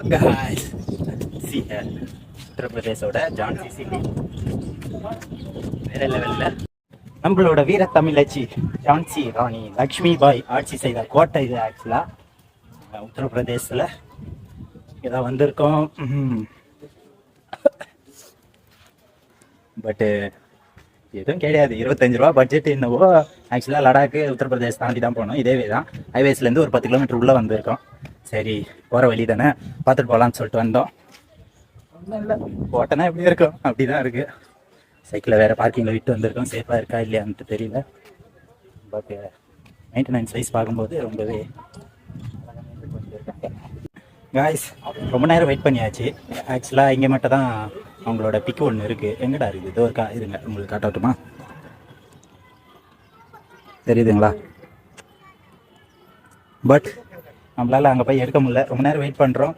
Guys, see here. உத்தரப்பிரதேசோட Jhansi city வேற லெவல்ல. நம்மளோட வீர தமிழச்சி ஜான்சி ராணி லக்ஷ்மி பாய் ஆட்சி செய்த கோட்டை இது. ஆக்சுவலா உத்தரப்பிரதேசில் இதான் வந்திருக்கோம். பட்டு எதுவும் கிடையாது. 25 ரூபா பட்ஜெட் என்னவோ. ஆக்சுவலாக லடாக்கு உத்தரப்பிரதேஷ் தாண்டி தான் போனோம். இதே தான் ஹைவேஸ்லேருந்து ஒரு 10 கிலோமீட்டர் உள்ளே வந்திருக்கோம். சரி, போகிற வழி தானே பார்த்துட்டு போகலான்னு சொல்லிட்டு வந்தோம். ஒன்றும் இல்லை, போட்டனா எப்படி இருக்கும் அப்படி தான் இருக்குது. சைக்கிளை வேறு பார்க்கிங்கில் விட்டு வந்திருக்கோம். சேஃபாக இருக்கா இல்லையான்ட்டு தெரியல. பட் மெயின்டெனன்ஸ் வைஸ் பார்க்கும்போது ரொம்பவே காய்ஸ் ரொம்ப நேரம் வெயிட் பண்ணியாச்சு. ஆக்சுவலாக இங்கே மட்டும் தான் அவங்களோட பிக்கு ஒன்று இருக்குது. எங்கடா இருக்குது? இதோ இருக்கா, இருங்க உங்களுக்கு காட்டட்டுமா? தெரியுதுங்களா? பட் நம்மளால் அங்கே போய் எடுக்க முடியல. ரொம்ப நேரம் வெயிட் பண்ணுறோம்.